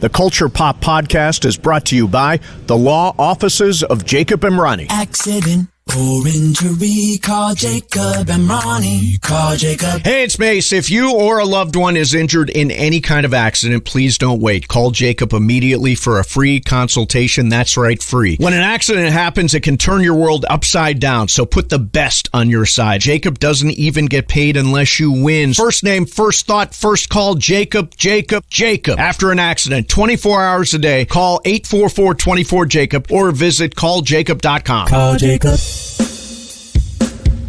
The Culture Pop Podcast is brought to you by the law offices of Jacob and Ronnie. Accident or injury, call Jacob and Ronnie. Call Jacob. Hey, it's Mace. If you or a loved one is injured in any kind of accident, please don't wait. Call Jacob immediately for a free consultation. That's right, free. When an accident happens, it can turn your world upside down, so put the best on your side. Jacob doesn't even get paid unless you win. First name, first thought, first call, Jacob, Jacob, Jacob. After an accident, 24 hours a day, call 844-24-JACOB or visit calljacob.com. Call Jacob.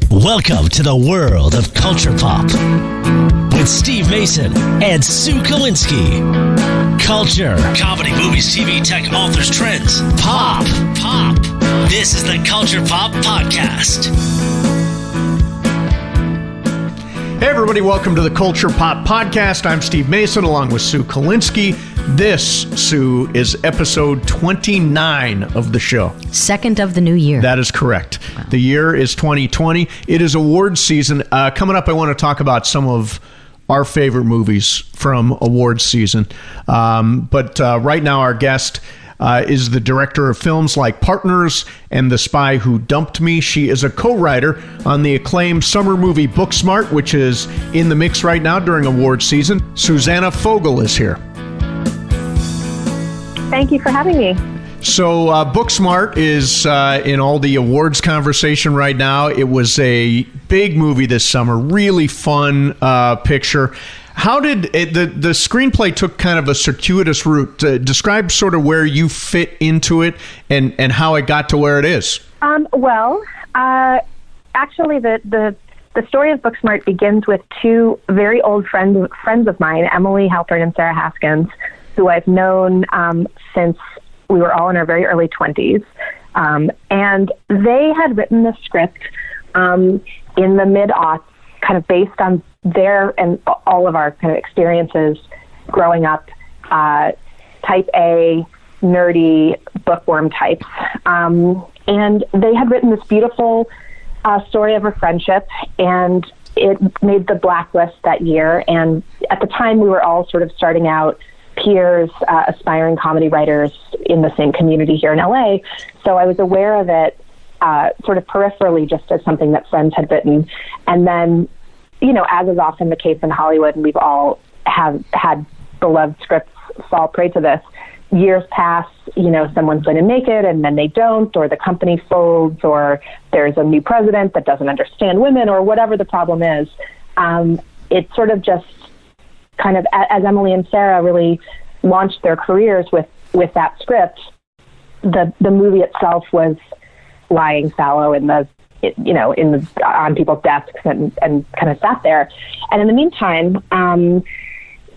Welcome to the world of Culture Pop with Steve Mason and Sue Kalinsky. Culture, comedy, movies, TV, tech, authors, trends, pop. This is the Culture Pop Podcast. Hey everybody, welcome to the Culture Pop Podcast. I'm Steve Mason along with Sue Kalinsky. This, Sue, is episode 29 of the show. Second of the new year. That is correct. Wow. The year is 2020. It is awards season. Coming up, I want to talk about some of our favorite movies from awards season. But right now, our guest is the director of films like Partners and The Spy Who Dumped Me. She is a co-writer on the acclaimed summer movie Booksmart, which is in the mix right now during awards season. Susanna Fogel is here. Thank you for having me. So Booksmart is in all the awards conversation right now. It was a big movie this summer, really fun picture. How did the screenplay took kind of a circuitous route? Describe sort of where you fit into it and how it got to where it is. Actually, the story of Booksmart begins with two very old friends of mine, Emily Halpern and Sarah Haskins, who I've known since we were all in our very early 20s. And they had written the script in the mid-aughts, kind of based on their and all of our kind of experiences growing up, type A, nerdy, bookworm types. And they had written this beautiful story of a friendship, and it made the Blacklist that year. And at the time, we were all sort of starting out peers, aspiring comedy writers in the same community here in LA. So I was aware of it sort of peripherally, just as something that friends had written. And then, you know, as is often the case in Hollywood, and we've all have had beloved scripts fall prey to this, years pass, you know, someone's going to make it and then they don't, or the company folds, or there's a new president that doesn't understand women, or whatever the problem is. It sort of just kind of, as Emily and Sarah really launched their careers with that script, the movie itself was lying fallow on people's desks and kind of sat there. And in the meantime,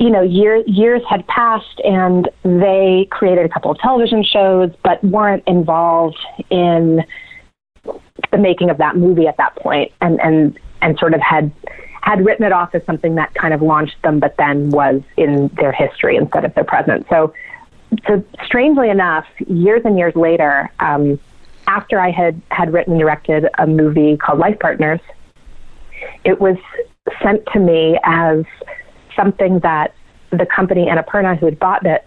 years had passed and they created a couple of television shows, but weren't involved in the making of that movie at that point, and sort of had written it off as something that kind of launched them, but then was in their history instead of their present. So strangely enough, years and years later, after I had written and directed a movie called Life Partners, it was sent to me as something that the company Annapurna, who had bought it,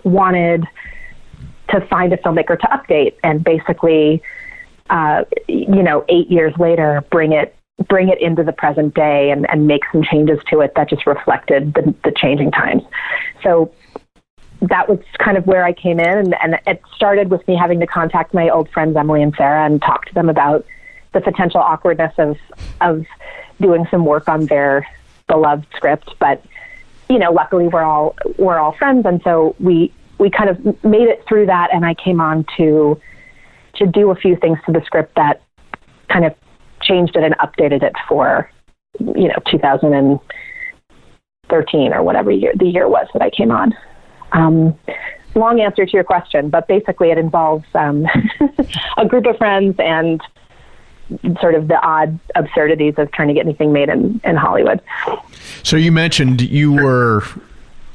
wanted to find a filmmaker to update, and basically, 8 years later, bring it into the present day and make some changes to it that just reflected the changing times. So that was kind of where I came in, and it started with me having to contact my old friends Emily and Sarah and talk to them about the potential awkwardness of doing some work on their beloved script. But luckily we're all friends, and so we kind of made it through that, and I came on to do a few things to the script that kind of changed it and updated it for 2013 or whatever the year was that I came on. Long answer to your question, but basically it involves a group of friends and sort of the odd absurdities of trying to get anything made in Hollywood. So you mentioned you were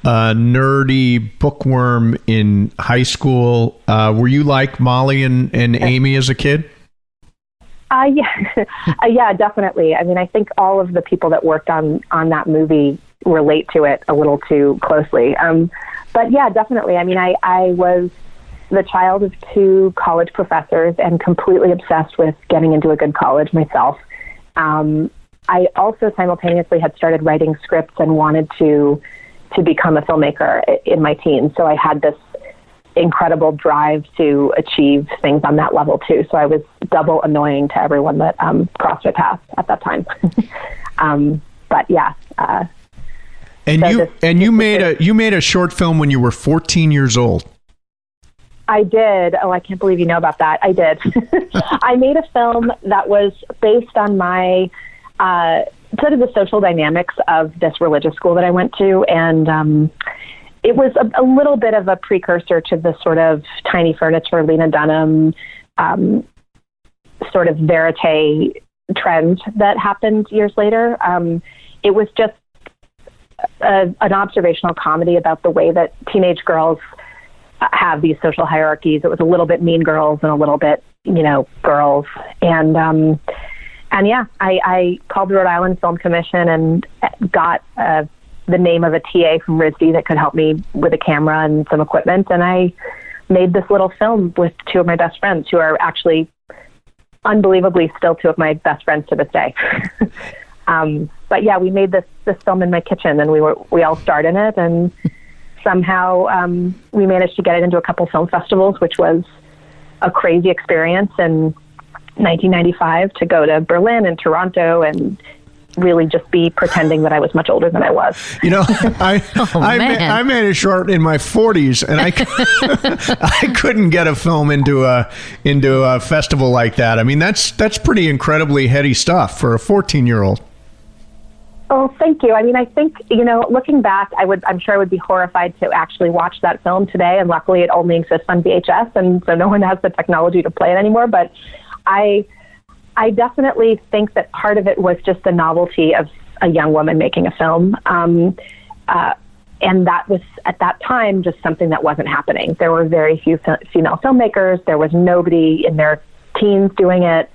a nerdy bookworm in high school. Were you like Molly and Amy as a kid? Yeah, definitely. I mean, I think all of the people that worked on that movie relate to it a little too closely. But yeah, definitely. I mean, I was the child of two college professors and completely obsessed with getting into a good college myself. I also simultaneously had started writing scripts and wanted to become a filmmaker in my teens. So I had this incredible drive to achieve things on that level too. So I was double annoying to everyone that crossed my path at that time. But yeah. You made a short film when you were 14 years old. I did. Oh, I can't believe you know about that. I did. I made a film that was based on my sort of the social dynamics of this religious school that I went to. And it was a little bit of a precursor to the sort of Tiny Furniture, Lena Dunham, sort of verite trend that happened years later. It was just an observational comedy about the way that teenage girls have these social hierarchies. It was a little bit Mean Girls and a little bit, girls. And yeah, I called the Rhode Island Film Commission and got the name of a TA from RISD that could help me with a camera and some equipment. And I made this little film with two of my best friends, who are actually unbelievably still two of my best friends to this day. But yeah, we made this film in my kitchen, and we all starred in it, and somehow we managed to get it into a couple film festivals, which was a crazy experience in 1995, to go to Berlin and Toronto and really just be pretending that I was much older than I was. I made a short in my 40s, and I couldn't get a film into a festival like that. I mean, that's pretty incredibly heady stuff for a 14-year-old. Oh, thank you. I mean, I think, looking back, I'm sure I would be horrified to actually watch that film today. And luckily it only exists on VHS. And so no one has the technology to play it anymore. But I definitely think that part of it was just the novelty of a young woman making a film. And that was, at that time, just something that wasn't happening. There were very few female filmmakers. There was nobody in their teens doing it.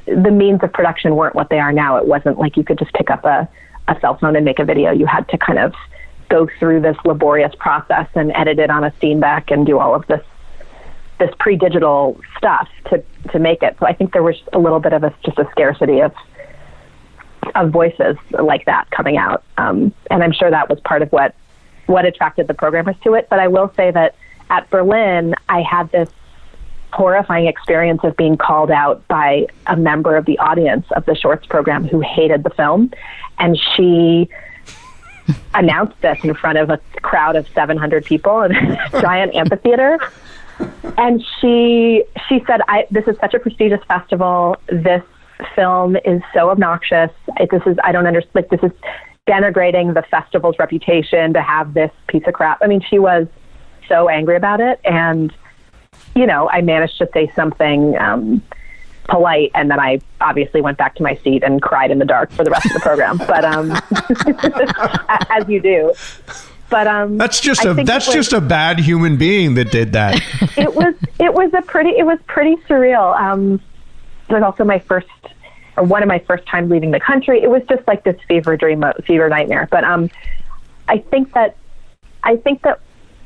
The means of production weren't what they are now. It wasn't like you could just pick up a cell phone and make a video. You had to kind of go through this laborious process and edit it on a scene back and do all of this pre-digital stuff to make it. So I think there was a little bit of just a scarcity of voices like that coming out. And I'm sure that was part of what attracted the programmers to it. But I will say that at Berlin, I had this horrifying experience of being called out by a member of the audience of the shorts program who hated the film. And she announced this in front of a crowd of 700 people in a giant amphitheater. And she said, this is such a prestigious festival. This film is so obnoxious. I don't understand. This is denigrating the festival's reputation to have this piece of crap. I mean, she was so angry about it. And, I managed to say something polite, and then I obviously went back to my seat and cried in the dark for the rest of the program. But as you do. But that's just a bad human being that did that. It was pretty surreal. It was also one of my first times leaving the country. It was just like this fever nightmare. But I think that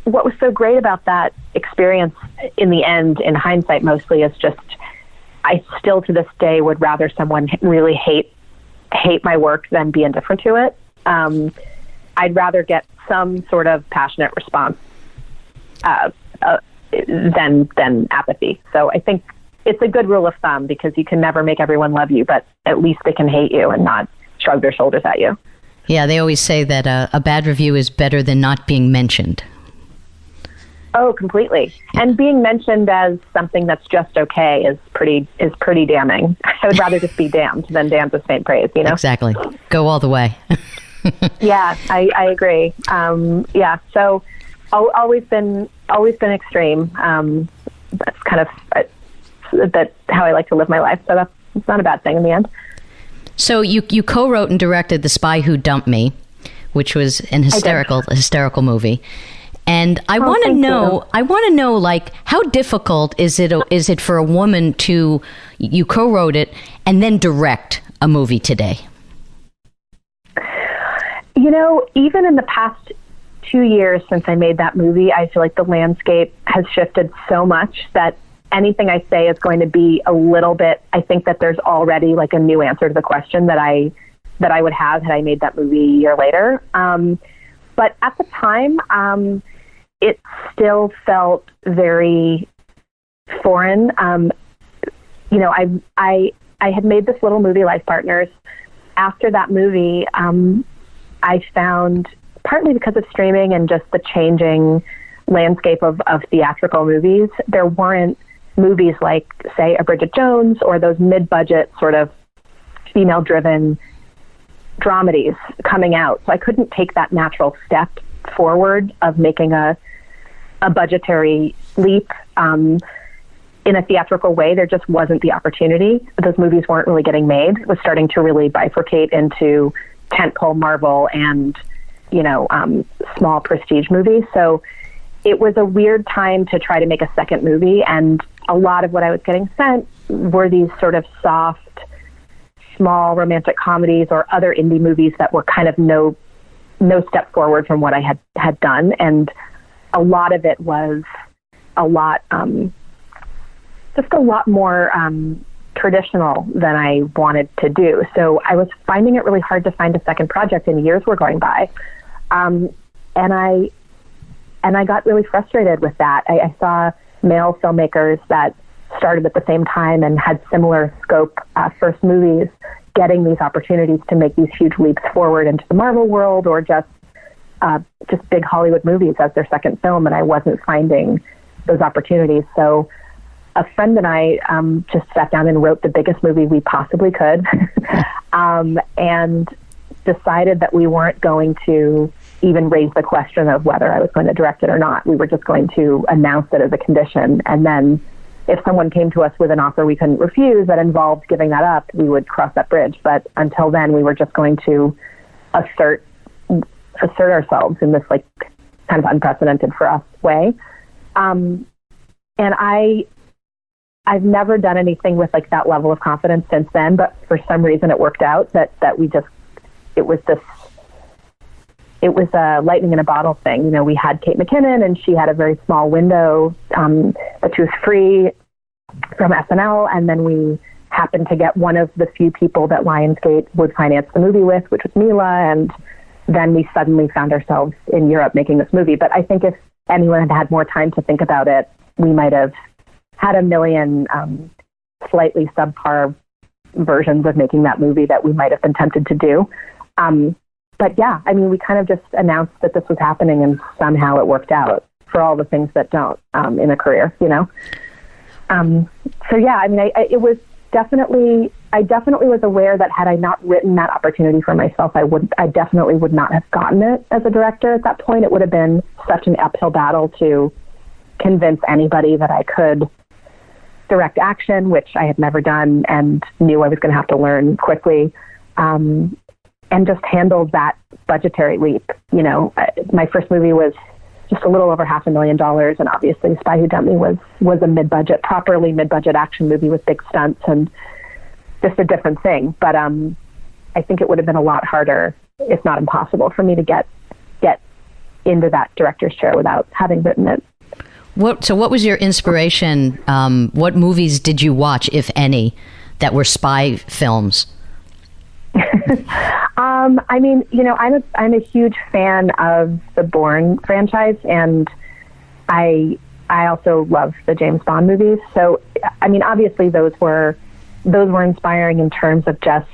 what was so great about that experience in the end, in hindsight mostly, is just I still to this day would rather someone really hate my work than be indifferent to it. I'd rather get some sort of passionate response than apathy. So I think it's a good rule of thumb, because you can never make everyone love you, but at least they can hate you and not shrug their shoulders at you. Yeah, they always say that a bad review is better than not being mentioned. Oh, completely. And being mentioned as something that's just okay is pretty damning. I would rather just be damned than damned with faint praise, Exactly. Go all the way. Yeah, I agree. Yeah, so always been extreme. That's kind of that's how I like to live my life. So that's not a bad thing in the end. So you co-wrote and directed The Spy Who Dumped Me, which was an hysterical movie. And I want to know, like, how difficult is it for a woman to, you co-wrote it and then direct a movie today? Even in the past 2 years since I made that movie, I feel like the landscape has shifted so much that anything I say is going to be a little bit, I think that there's already like a new answer to the question that I would have had I made that movie a year later. But at the time, it still felt very foreign. You know, I had made this little movie, Life Partners. After that movie, I found, partly because of streaming and just the changing landscape of theatrical movies, there weren't movies like, say, a Bridget Jones or those mid-budget sort of female-driven dramedies coming out. So I couldn't take that natural step forward of making a budgetary leap in a theatrical way. There just wasn't the opportunity. Those movies weren't really getting made. It was starting to really bifurcate into tentpole Marvel and, you know, small prestige movies. So it was a weird time to try to make a second movie, and a lot of what I was getting sent were these sort of soft, small romantic comedies or other indie movies that were kind of no step forward from what I had done. And a lot of it was just a lot more traditional than I wanted to do. So I was finding it really hard to find a second project, and years were going by. And I got really frustrated with that. I saw male filmmakers that started at the same time and had similar scope first movies getting these opportunities to make these huge leaps forward into the Marvel world or just big Hollywood movies as their second film, and I wasn't finding those opportunities. So a friend and I just sat down and wrote the biggest movie we possibly could and decided that we weren't going to even raise the question of whether I was going to direct it or not. We were just going to announce it as a condition, and then if someone came to us with an offer we couldn't refuse that involved giving that up, we would cross that bridge. But until then, we were just going to assert ourselves in this like kind of unprecedented for us way. And I've never done anything with like that level of confidence since then, but for some reason it worked out that it was a lightning in a bottle thing. You know, we had Kate McKinnon and she had a very small window, that she was free from SNL. And then we happened to get one of the few people that Lionsgate would finance the movie with, which was Mila. And then we suddenly found ourselves in Europe making this movie. But I think if anyone had had more time to think about it, we might have had a million slightly subpar versions of making that movie that we might have been tempted to do. But yeah, I mean, we kind of just announced that this was happening and somehow it worked out for all the things that don't in a career, you know? So yeah, I mean, I definitely was aware that had I not written that opportunity for myself, I definitely would not have gotten it as a director at that point. It would have been such an uphill battle to convince anybody that I could direct action, which I had never done and knew I was going to have to learn quickly. And just handled that budgetary leap. You know, my first movie was just a little over $500,000, and obviously Spy Who Dumped Me was a properly mid-budget action movie with big stunts and just a different thing. But I think it would have been a lot harder, if not impossible, for me to get into that director's chair without having written it. So what was your inspiration? What movies did you watch, if any, that were spy films? I mean, you know, I'm a huge fan of the Bourne franchise, and I also love the James Bond movies. So, I mean, obviously those were inspiring in terms of just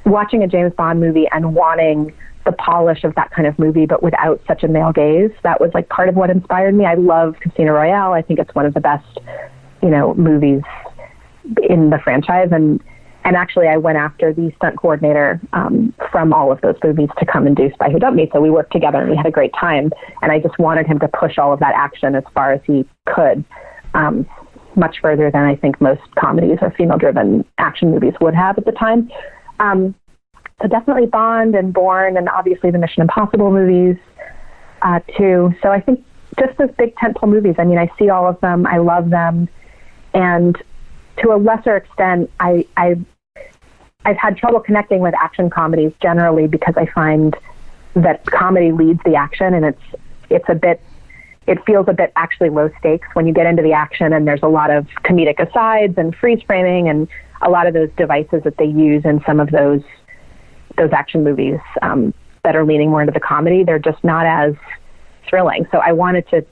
watching a James Bond movie and wanting the polish of that kind of movie, but without such a male gaze. That was like part of what inspired me. I love Casino Royale. I think it's one of the best, you know, movies in the franchise. And actually, I went after the stunt coordinator from all of those movies to come and do Spy Who Dumped Me. So we worked together and we had a great time. And I just wanted him to push all of that action as far as he could, much further than I think most comedies or female-driven action movies would have at the time. So definitely Bond and Bourne and obviously the Mission Impossible movies too. So I think just those big tentpole movies. I mean, I see all of them. I love them. And to a lesser extent, I've had trouble connecting with action comedies generally because I find that comedy leads the action, and it feels a bit actually low stakes when you get into the action, and there's a lot of comedic asides and freeze framing and a lot of those devices that they use in some of those action movies that are leaning more into the comedy. They're just not as thrilling. So I wanted to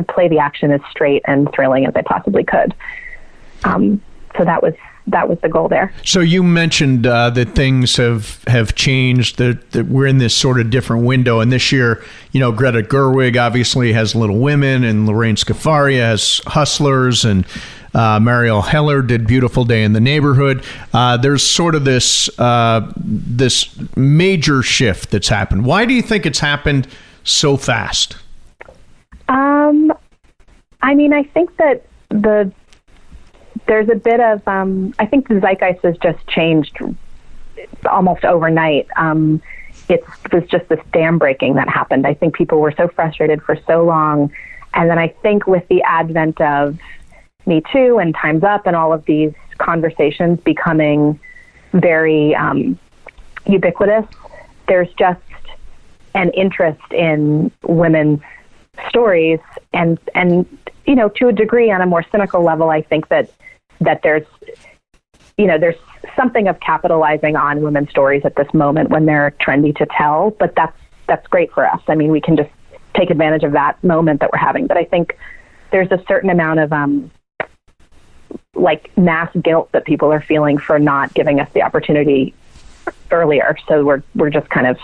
play the action as straight and thrilling as I possibly could. So that was the goal there. So you mentioned that things have changed, that we're in this sort of different window. And this year, Greta Gerwig obviously has Little Women, and Lorraine Scafaria has Hustlers, and Marielle Heller did Beautiful Day in the Neighborhood. There's sort of this major shift that's happened. Why do you think it's happened so fast? I think that there's a bit of, I think the zeitgeist has just changed almost overnight. It was just this dam breaking that happened. I think people were so frustrated for so long. And then I think with the advent of Me Too and Time's Up and all of these conversations becoming very ubiquitous, there's just an interest in women's stories. And to a degree, on a more cynical level, I think that there's something of capitalizing on women's stories at this moment when they're trendy to tell, but that's great for us. I mean, we can just take advantage of that moment that we're having. But I think there's a certain amount of mass guilt that people are feeling for not giving us the opportunity earlier. So we're just kind of,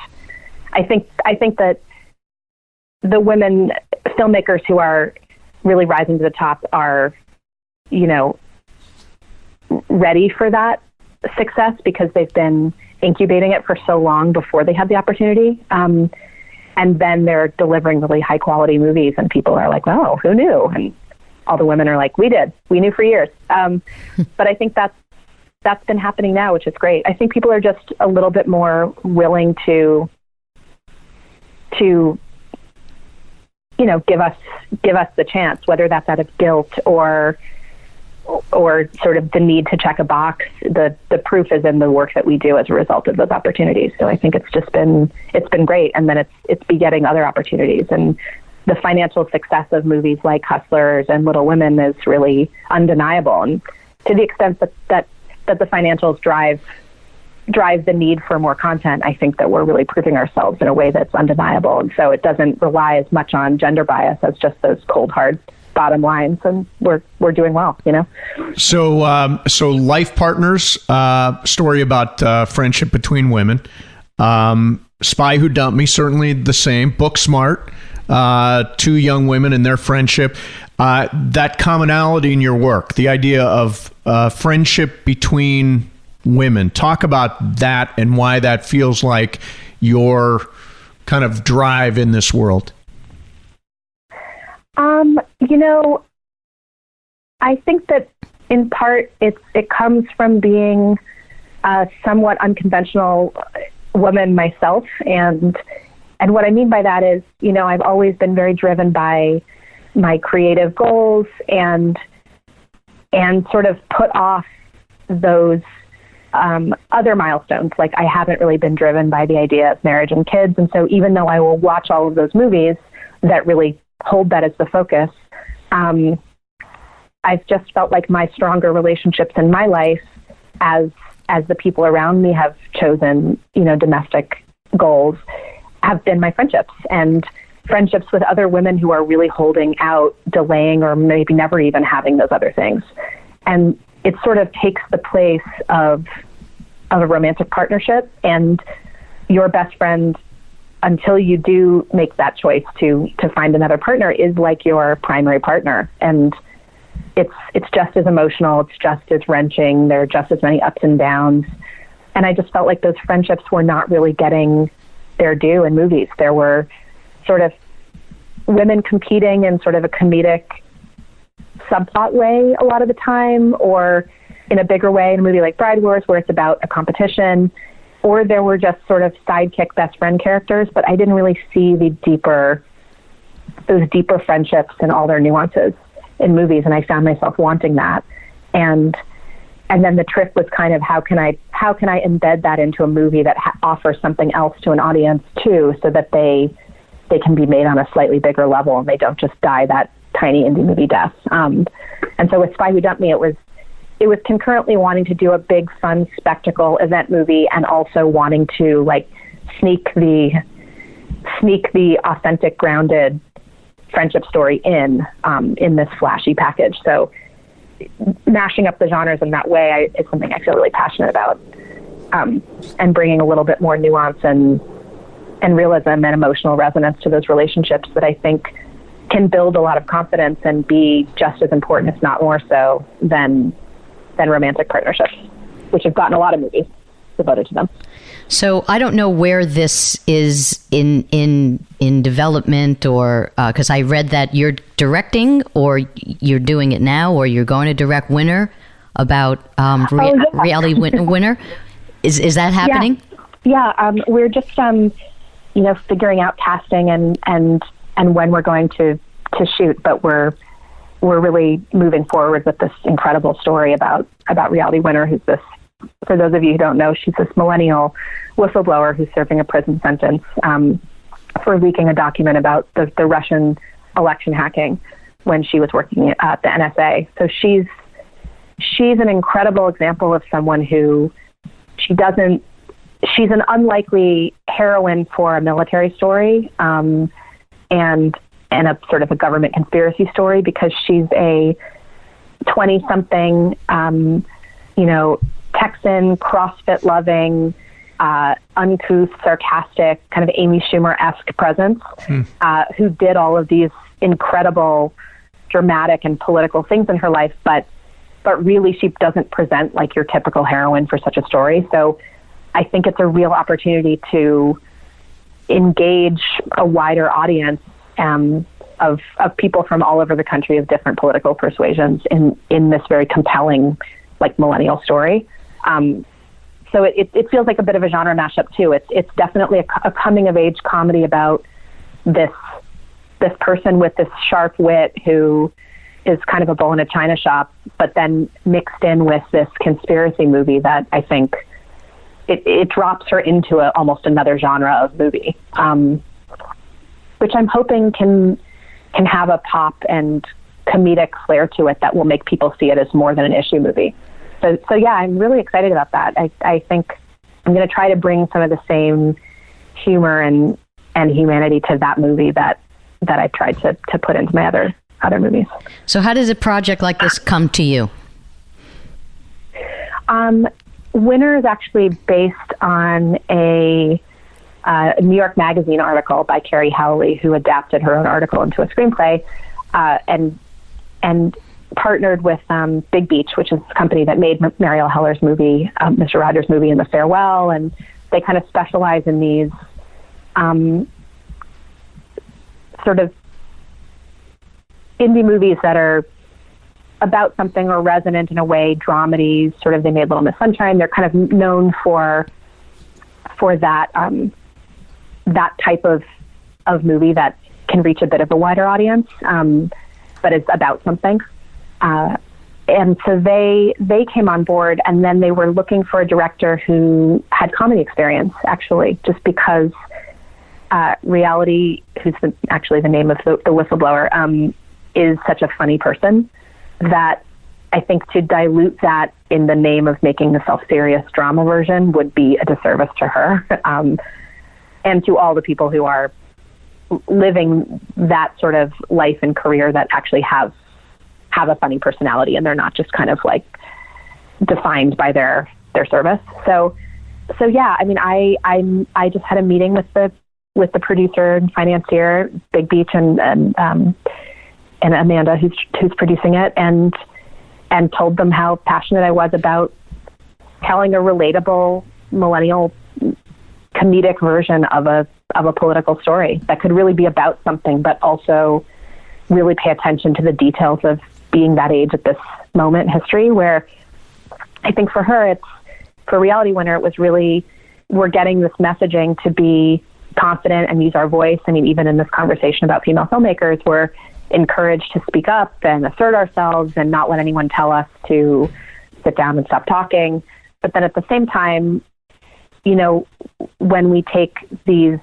I think that the women filmmakers who are really rising to the top are, ready for that success because they've been incubating it for so long before they had the opportunity. And then they're delivering really high quality movies and people are like, oh, who knew? And all the women are like, we knew for years. But I think that's been happening now, which is great. I think people are just a little bit more willing to give us the chance, whether that's out of guilt or sort of the need to check a box. The proof is in the work that we do as a result of those opportunities. So I think it's been great. And then it's begetting other opportunities. And the financial success of movies like Hustlers and Little Women is really undeniable. And to the extent that the financials drive the need for more content, I think that we're really proving ourselves in a way that's undeniable. And so it doesn't rely as much on gender bias as just those cold, hard bottom lines. And we're doing well, So Life Partners, story about friendship between women. Spy Who Dumped Me, certainly the same. Booksmart, two young women and their friendship. That commonality in your work, the idea of friendship between women. Talk about that and why that feels like your kind of drive in this world. I think that in part it comes from being a somewhat unconventional woman myself. And what I mean by that is, I've always been very driven by my creative goals and sort of put off those other milestones. Like I haven't really been driven by the idea of marriage and kids. And so even though I will watch all of those movies that really hold that as the focus, I've just felt like my stronger relationships in my life as the people around me have chosen, domestic goals, have been my friendships and friendships with other women who are really holding out, delaying, or maybe never even having those other things. And it sort of takes the place of a romantic partnership, and your best friend, until you do make that choice to find another partner, is like your primary partner. And it's just as emotional, it's just as wrenching, there are just as many ups and downs. And I just felt like those friendships were not really getting their due in movies. There were sort of women competing in sort of a comedic subplot way a lot of the time, or in a bigger way in a movie like Bride Wars where it's about a competition, or there were just sort of sidekick best friend characters, but I didn't really see those deeper friendships and all their nuances in movies, and I found myself wanting that. And then the trick was kind of how can how can I embed that into a movie that offers something else to an audience too, so that they can be made on a slightly bigger level and they don't just die that tiny indie movie death. And so with Spy Who Dumped Me, it was concurrently wanting to do a big, fun spectacle event movie and also wanting to like sneak the authentic, grounded friendship story in this flashy package. So mashing up the genres in that way is something I feel really passionate about, and bringing a little bit more nuance and realism and emotional resonance to those relationships that I think can build a lot of confidence and be just as important, if not more so, than romantic partnerships, which have gotten a lot of movies devoted to them. So I don't know where this is in development, or because I read that you're directing, or you're doing it now, or you're going to direct Winner, about Reality Winner. Is that happening? Yeah. We're just figuring out casting and when we're going to shoot, but we're really moving forward with this incredible story about Reality Winner, who's this, for those of you who don't know, she's this millennial whistleblower who's serving a prison sentence for leaking a document about the Russian election hacking when she was working at the NSA. So she's an incredible example of someone who she's an unlikely heroine for a military story, and a sort of a government conspiracy story, because she's a 20-something, Texan, CrossFit loving, uncouth, sarcastic, kind of Amy Schumer-esque presence, who did all of these incredible, dramatic and political things in her life, but really she doesn't present like your typical heroine for such a story. So I think it's a real opportunity to engage a wider audience of people from all over the country of different political persuasions in this very compelling, like, millennial story. So it feels like a bit of a genre mashup too. It's definitely a coming of age comedy about this person with this sharp wit who is kind of a bull in a china shop, but then mixed in with this conspiracy movie that I think it drops her into almost another genre of movie, which I'm hoping can have a pop and comedic flair to it that will make people see it as more than an issue movie. So yeah, I'm really excited about that. I think I'm going to try to bring some of the same humor and humanity to that movie that I tried to put into my other movies. So how does a project like this come to you? Winner is actually based on a New York Magazine article by Carrie Howley, who adapted her own article into a screenplay, and partnered with Big Beach, which is the company that made Mariel Heller's movie, Mr. Rogers' movie, and The Farewell, and they kind of specialize in these sort of indie movies that are about something or resonant in a way, dramedies, sort of. They made Little Miss Sunshine. They're kind of known for that that type of movie that can reach a bit of a wider audience, but is about something. And so they came on board, and then they were looking for a director who had comedy experience, actually, just because Reality, who's actually the name of the whistleblower, is such a funny person that I think to dilute that in the name of making the self-serious drama version would be a disservice to her, and to all the people who are living that sort of life and career that actually have a funny personality, and they're not just kind of like defined by their service. So yeah, I mean, I just had a meeting with the producer and financier, Big Beach, and Amanda, who's producing it, and told them how passionate I was about telling a relatable millennial comedic version of a political story that could really be about something, but also really pay attention to the details of being that age at this moment in history, where I think for her, for Reality Winner, it was really, we're getting this messaging to be confident and use our voice. I mean, even in this conversation about female filmmakers, we're encouraged to speak up and assert ourselves and not let anyone tell us to sit down and stop talking. but then at the same time, you know, when we take these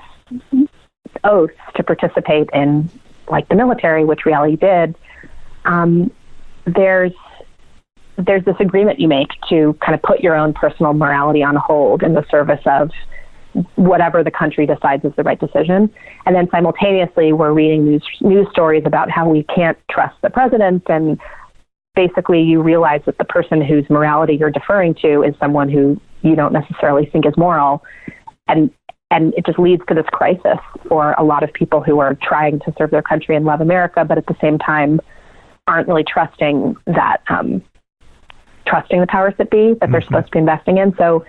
oaths to participate in, like, the military, which we all did, there's this agreement you make to kind of put your own personal morality on hold in the service of whatever the country decides is the right decision. And then simultaneously, we're reading news stories about how we can't trust the president. And basically, you realize that the person whose morality you're deferring to is someone who you don't necessarily think is moral. And it just leads to this crisis for a lot of people who are trying to serve their country and love America, but at the same time aren't really trusting that, trusting the powers that be that they're supposed to be investing in. So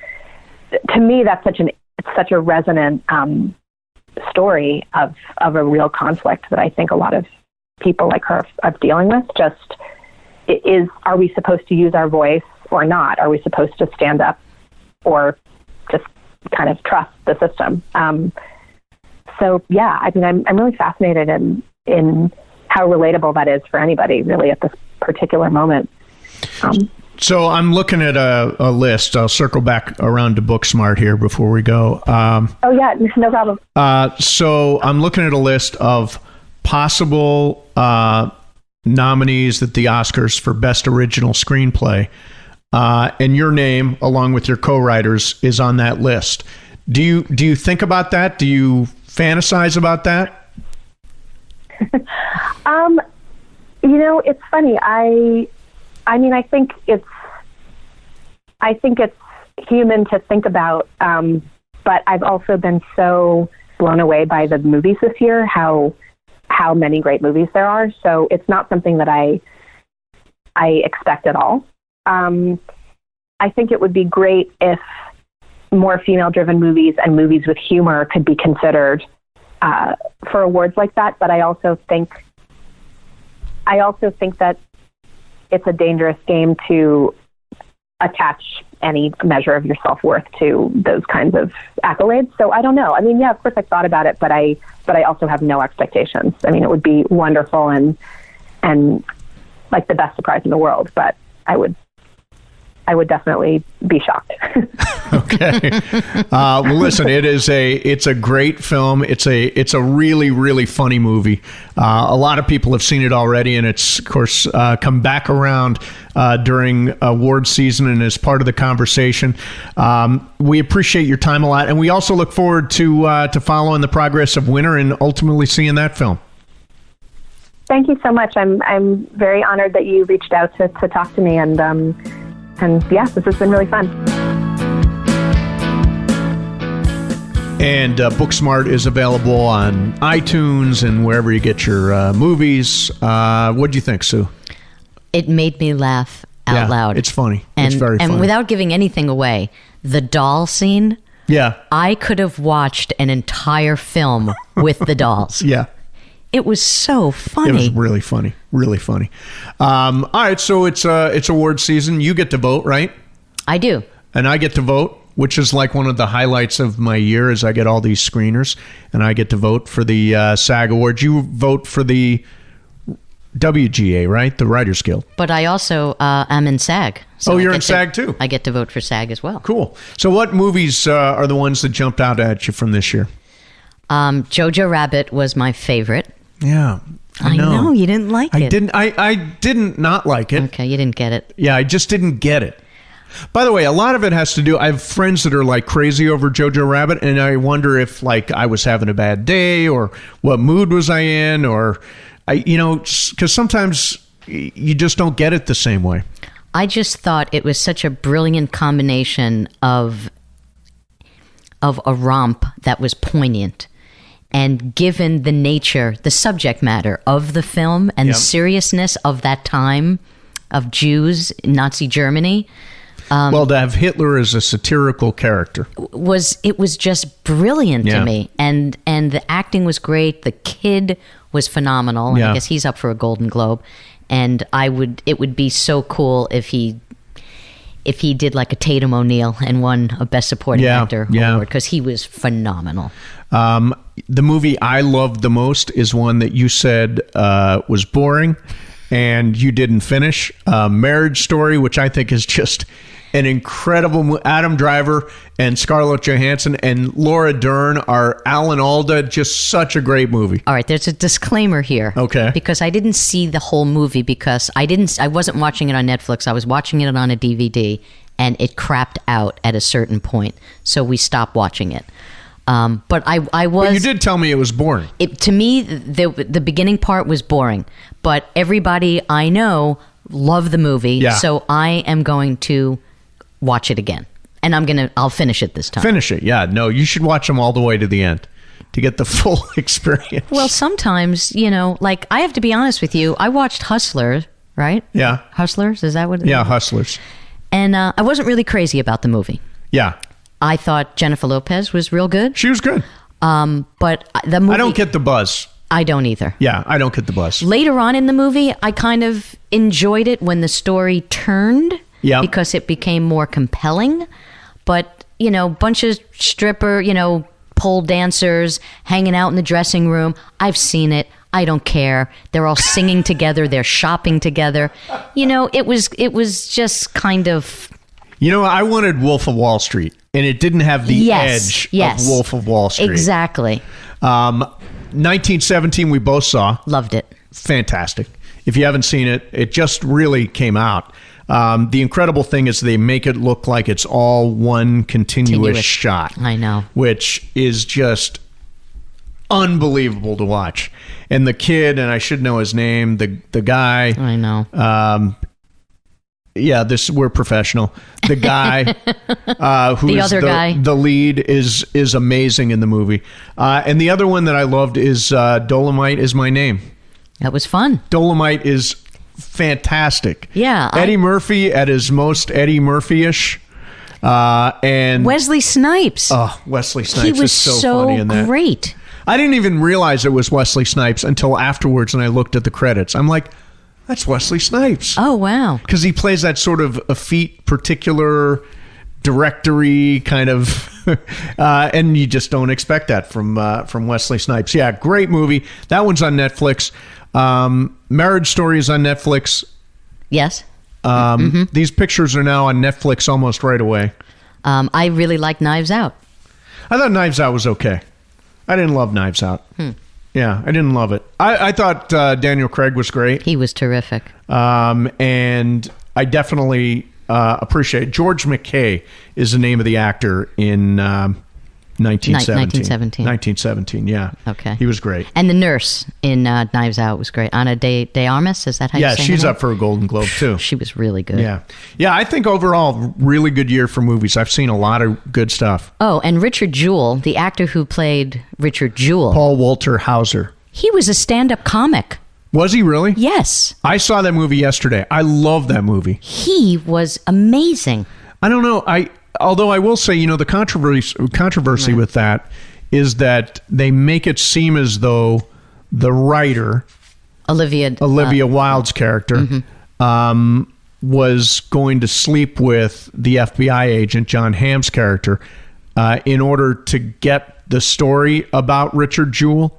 to me, that's such a resonant story of a real conflict that I think a lot of people like her are dealing with. Just are we supposed to use our voice or not? Are we supposed to stand up or just kind of trust the system? So yeah, I mean, I'm really fascinated in how relatable that is for anybody really at this particular moment. So I'm looking at a list. I'll circle back around to Booksmart here before we go. Oh yeah, no problem. So I'm looking at a list of possible nominees at the Oscars for Best Original Screenplay. And your name, along with your co-writers, is on that list. Do you think about that? Do you fantasize about that? You know, it's funny. I mean, I think it's human to think about, but I've also been so blown away by the movies this year, how many great movies there are. So it's not something that I expect at all. I think it would be great if more female-driven movies and movies with humor could be considered for awards like that. But I also think that it's a dangerous game to attach any measure of your self-worth to those kinds of accolades. So I don't know. I mean, yeah, of course I've thought about it, but I also have no expectations. I mean, it would be wonderful and like the best surprise in the world, but I would definitely be shocked. Okay. Well, listen, it's a great film. It's a really, really funny movie. A lot of people have seen it already, and it's, of course, come back around during award season and as part of the conversation. We appreciate your time a lot, and we also look forward to following the progress of Winter and ultimately seeing that film. Thank you so much. I'm very honored that you reached out to talk to me, and yes, this has been really fun. And Booksmart is available on iTunes and wherever you get your movies. What do you think, Sue? It made me laugh out loud. It's funny. It's very funny. And without giving anything away, the doll scene, I could have watched an entire film with the dolls. Yeah. It was so funny. It was really funny. Really funny. All right, so it's award season. You get to vote, right? I do. And I get to vote, which is like one of the highlights of my year is I get all these screeners, and I get to vote for the SAG Awards. You vote for the WGA, right? The Writers Guild. But I also am in SAG. So you're in SAG too? I get to vote for SAG as well. Cool. So what movies are the ones that jumped out at you from this year? Jojo Rabbit was my favorite. Yeah. I know you didn't like it. I didn't not like it. Okay, you didn't get it. Yeah, I just didn't get it. By the way, a lot of it has to do, I have friends that are like crazy over Jojo Rabbit, and I wonder if like I was having a bad day or what mood was I in, or because sometimes you just don't get it the same way. I just thought it was such a brilliant combination of a romp that was poignant. And given the nature, the subject matter of the film and the seriousness of that time of Jews in Nazi Germany. To have Hitler as a satirical character. It was just brilliant to me. And the acting was great. The kid was phenomenal. And I guess he's up for a Golden Globe. And it would be so cool if he did like a Tatum O'Neal and won a Best Supporting Actor award, because he was phenomenal. The movie I loved the most is one that you said was boring and you didn't finish. Marriage Story, which I think is just an incredible Adam Driver and Scarlett Johansson and Laura Dern are Alan Alda. Just such a great movie. All right, there's a disclaimer here. Okay. Because I didn't see the whole movie because I wasn't watching it on Netflix. I was watching it on a DVD, and it crapped out at a certain point. So we stopped watching it. But I was. But you did tell me it was boring. To me, the beginning part was boring. But everybody I know loved the movie. Yeah. So I am going to watch it again. And I'll finish it this time. Finish it, yeah. No, you should watch them all the way to the end to get the full experience. Well, sometimes, like, I have to be honest with you. I watched Hustlers, right? Yeah. Hustlers, is that what it is? Yeah, Hustlers. And I wasn't really crazy about the movie. Yeah. I thought Jennifer Lopez was real good. She was good. But the movie... I don't get the buzz. I don't either. Yeah, I don't get the buzz. Later on in the movie, I kind of enjoyed it when the story turned. Yeah. Because it became more compelling. But, bunch of stripper, pole dancers hanging out in the dressing room. I've seen it. I don't care. They're all singing together. They're shopping together. It was just kind of... I wanted Wolf of Wall Street, and it didn't have the edge of Wolf of Wall Street. Exactly. 1917 we both saw. Loved it. Fantastic. If you haven't seen it, it just really came out. The incredible thing is they make it look like it's all one continuous shot. I know. Which is just unbelievable to watch. And the kid, and I should know his name, the guy. I know. Yeah, we're professional. The guy who the is other guy. The lead is amazing in the movie. And the other one that I loved is Dolomite Is My Name. That was fun. Dolomite is fantastic. Yeah. Eddie Murphy at his most Eddie Murphy-ish. And Wesley Snipes. Oh, Wesley Snipes was is so funny in that. Great. I didn't even realize it was Wesley Snipes until afterwards, and I looked at the credits. I'm like, that's Wesley Snipes. Oh, wow. Because he plays that sort of effete, particular, directory kind of, and you just don't expect that from Wesley Snipes. Yeah, great movie. That one's on Netflix. Marriage Story is on Netflix. Yes. These pictures are now on Netflix almost right away. I really like Knives Out. I thought Knives Out was okay. I didn't love Knives Out. Yeah, I didn't love it. I thought Daniel Craig was great. He was terrific. And I definitely appreciate George McKay is the name of the actor in 1917. 1917, yeah. Okay. He was great. And the nurse in Knives Out was great. Ana de Armas, is that how you say her name? Yeah, she's up for a Golden Globe, too. She was really good. Yeah. Yeah, I think overall, really good year for movies. I've seen a lot of good stuff. Oh, and Richard Jewell, the actor who played Richard Jewell. Paul Walter Hauser. He was a stand-up comic. Was he really? Yes. I saw that movie yesterday. I love that movie. He was amazing. I don't know. Although I will say, the controversy with that is that they make it seem as though the writer, Olivia Wilde's character, was going to sleep with the FBI agent, John Hamm's character, in order to get the story about Richard Jewell.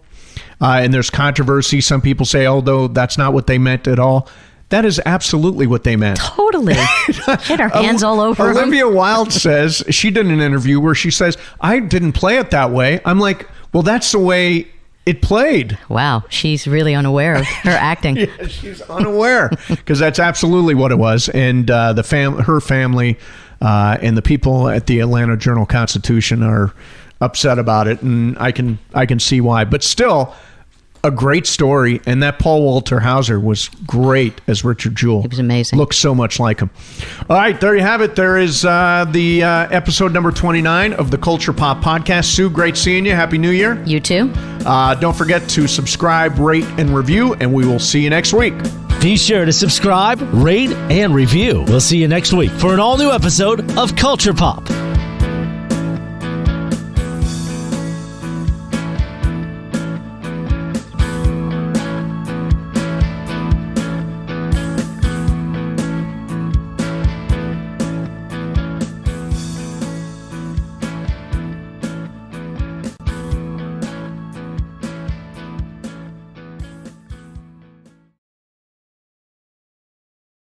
And there's controversy. Some people say, although that's not what they meant at all. That is absolutely what they meant. Totally. Had her hands all over Olivia Wilde says, she did an interview where she says, I didn't play it that way. I'm like, well, that's the way it played. Wow. She's really unaware of her acting. Yeah, she's unaware because that's absolutely what it was. And her family and the people at the Atlanta Journal-Constitution are upset about it. And I can see why. But still, a great story, and that Paul Walter Hauser was great as Richard Jewell. He was amazing. Looks so much like him. All right, there you have it. There is the episode number 29 of the Culture Pop Podcast. Sue, great seeing you. Happy New Year. You too. Don't forget to subscribe, rate, and review, and we will see you next week. Be sure to subscribe, rate, and review. We'll see you next week for an all-new episode of Culture Pop.